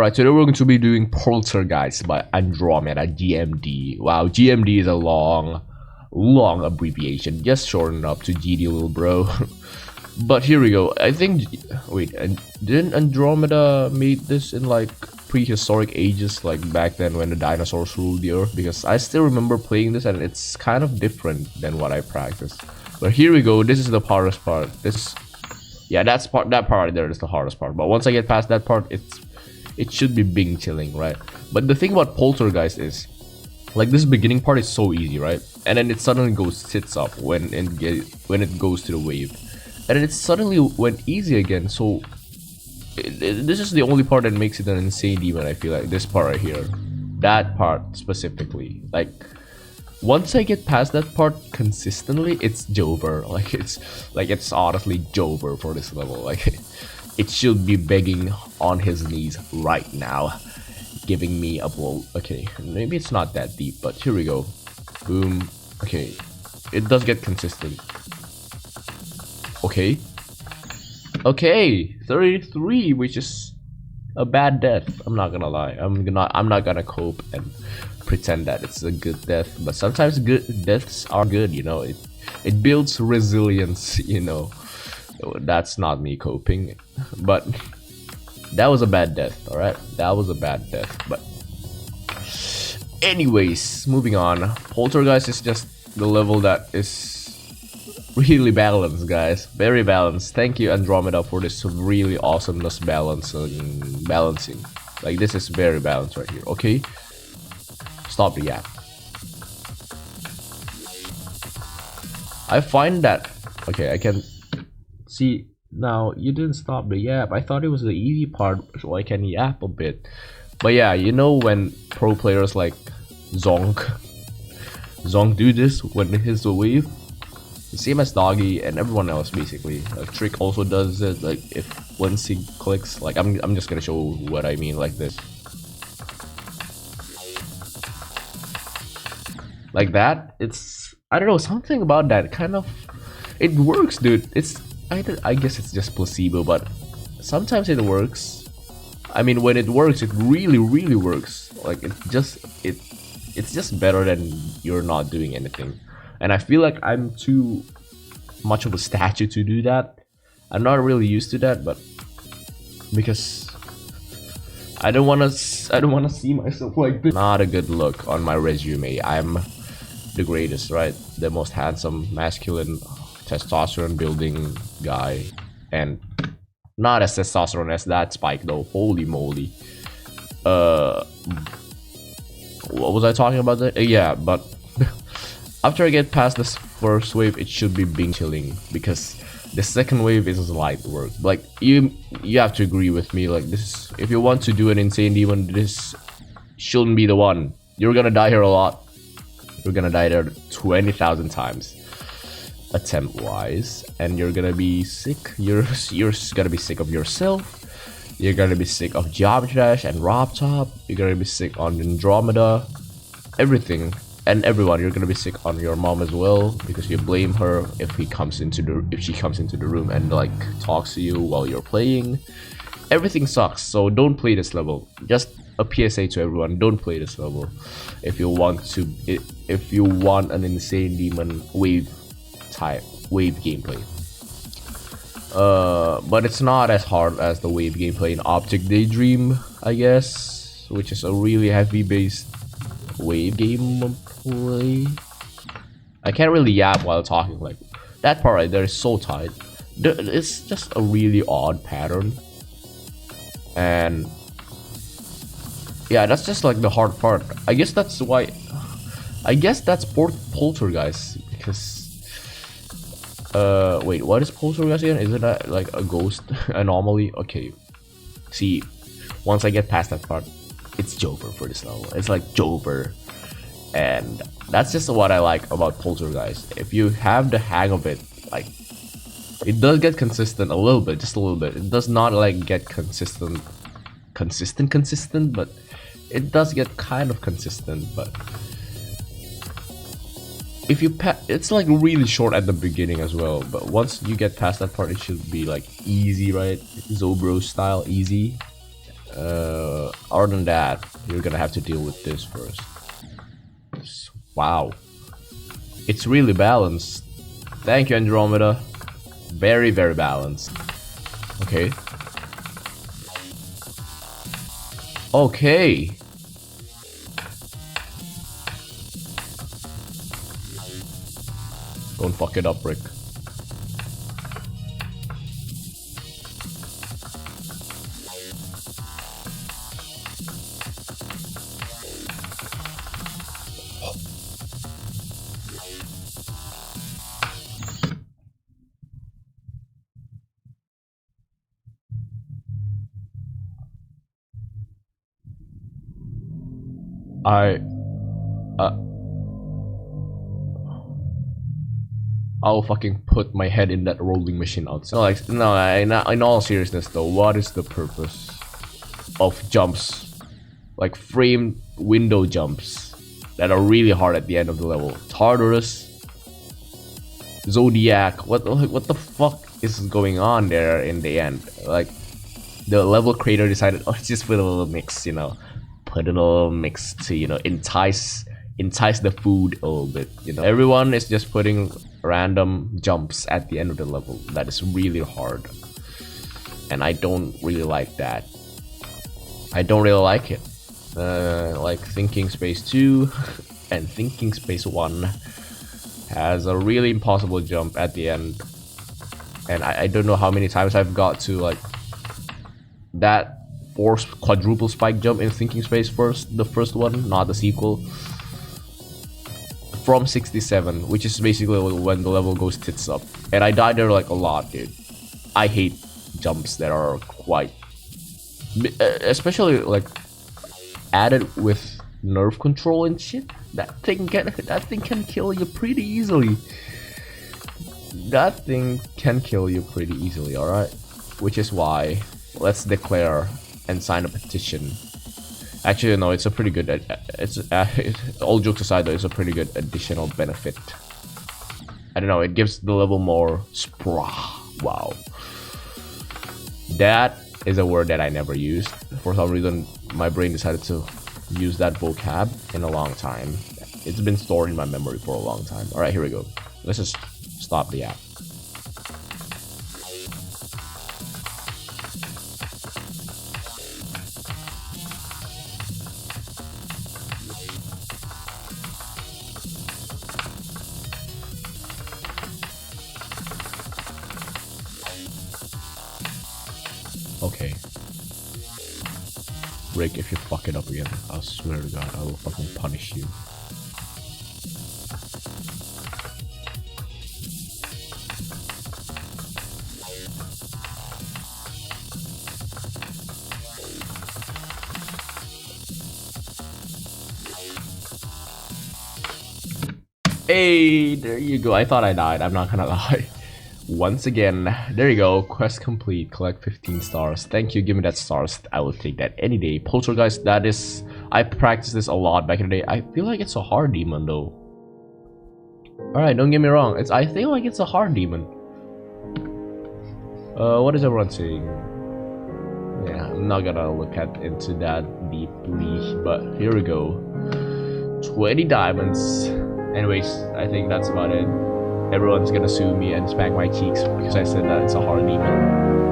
Alright, today we're going to be doing Poltergeist by Andromeda GMD. Wow, GMD is a long abbreviation. Just shorten it up to GD, little bro. But here we go. I think... Wait, didn't Andromeda made this in like prehistoric ages, like back then when the dinosaurs ruled the earth? Because I still remember playing this and it's kind of different than what I practiced. But here we go. This is the hardest part. Yeah, that part right there is the hardest part. But once I get past that part, it should be bing chilling, right? But the thing about Poltergeist is, like, this beginning part is so easy, right? And then it suddenly sits up when it goes to the wave, and then it suddenly went easy again. So this is the only part that makes it an insane demon. I feel like this part right here, that part specifically, like, once I get past that part consistently, it's Jover. It's honestly Jover for this level. Like, it should be begging on his knees right now, giving me a blow. Okay, maybe it's not that deep, but here we go. Boom. Okay, it does get consistent. Okay, 33, which is a bad death. I'm not gonna lie. I'm not gonna cope and pretend that it's a good death. But sometimes good deaths are good. You know, it builds resilience. You know. That's not me coping, but that was a bad death. All right, that was a bad death. But anyways, moving on. Poltergeist is just the level that is really balanced, guys. Very balanced. Thank you, Andromeda, for this really awesomeness balancing. Like, this is very balanced right here. Okay, stop the gap. I find that okay. I can. See, now you didn't stop the yap. I thought it was the easy part, so I can yap a bit. But yeah, you know when pro players like Zonk do this when it hits the wave? The same as Doggy and everyone else basically. Ricc also does it, like once he clicks. Like, I'm just gonna show what I mean, like this. Like that. It's, I don't know, something about that kind of, it works, dude. I guess it's just placebo, but sometimes it works. I mean, when it works, it really works. Like, it's just better than you're not doing anything. And I feel like I'm too much of a statue to do that. I'm not really used to that, but because I don't want to see myself like this. Not a good look on my resume. I'm the greatest, right? The most handsome, masculine, testosterone building guy, and not as testosterone as that Spike though. Holy moly. What was I talking about there? Yeah, but after I get past this first wave, it should be bing chilling, because the second wave is light work. Like, you have to agree with me, like, this, if you want to do an insane demon, this shouldn't be the one. You're gonna die here a lot. You're gonna die there 20,000 times attempt wise, and you're gonna be sick. You're gonna be sick of yourself. You're gonna be sick of Job Trash and Rob Top. You're gonna be sick on Andromeda, everything and everyone. You're gonna be sick on your mom as well, because you blame her if she comes into the room and like talks to you while you're playing. Everything sucks. So don't play this level. Just a PSA to everyone: don't play this level if you want an insane demon wave gameplay. But it's not as hard as the wave gameplay in Optic Daydream, I guess, which is a really heavy based wave gameplay. I can't really yap while talking. Like, that part right there is so tight. It's just a really odd pattern, and yeah, that's just like the hard part. I guess that's why. I guess that's Poltergeist, because wait, what is Poltergeist again? Is it like a ghost anomaly? Okay, see, once I get past that part, it's Jover for this level. It's like Jover, and that's just what I like about Poltergeist. If you have the hang of it, like, it does get consistent a little bit, just a little bit. It does not like get consistent, but it does get kind of consistent. But if you it's like really short at the beginning as well, but once you get past that part, it should be like easy, right? Zobro style easy. other than that, you're gonna have to deal with this first. Wow. It's really balanced. Thank you, Andromeda. Very, very balanced. Okay. Okay. Don't fuck it up, Rick. Uh, I'll fucking put my head in that rolling machine outside. No, like, no, in all seriousness though, what is the purpose of jumps? Like framed window jumps that are really hard at the end of the level. Tartarus, Zodiac, what the fuck is going on there in the end? Like, the level creator decided, oh, just put a little mix, you know, put a little mix to, you know, entice the food a little bit, you know. Everyone is just putting random jumps at the end of the level that is really hard, and I don't really like that. I don't really like it. Like Thinking Space 2 and Thinking Space 1 has a really impossible jump at the end, and I don't know how many times I've got to like that forced quadruple spike jump in Thinking Space first, the first one, not the sequel, from 67, which is basically when the level goes tits up, and I died there like a lot, dude. I hate jumps that are quite, especially like added with nerve control and shit. That thing can kill you pretty easily. That thing can kill you pretty easily, alright? Which is why let's declare and sign a petition. Actually, no, it's a pretty good, all jokes aside though, it's a pretty good additional benefit. I don't know, it gives the level more sprah. Wow. That is a word that I never used. For some reason, my brain decided to use that vocab in a long time. It's been stored in my memory for a long time. Alright, here we go. Let's just stop the app. Okay. Rick, if you fuck it up again, I swear to God, I will fucking punish you. Hey, there you go. I thought I died, I'm not gonna lie. Once again, there you go. Quest complete. Collect 15 stars. Thank you. Give me that stars. I will take that any day. Poltergeist, that is... I practiced this a lot back in the day. I feel like it's a hard demon though. Alright, don't get me wrong. I feel like it's a hard demon. What is everyone saying? Yeah, I'm not gonna look into that deeply. But here we go. 20 diamonds. Anyways, I think that's about it. Everyone's gonna sue me and smack my cheeks because I said that it's a hard demon.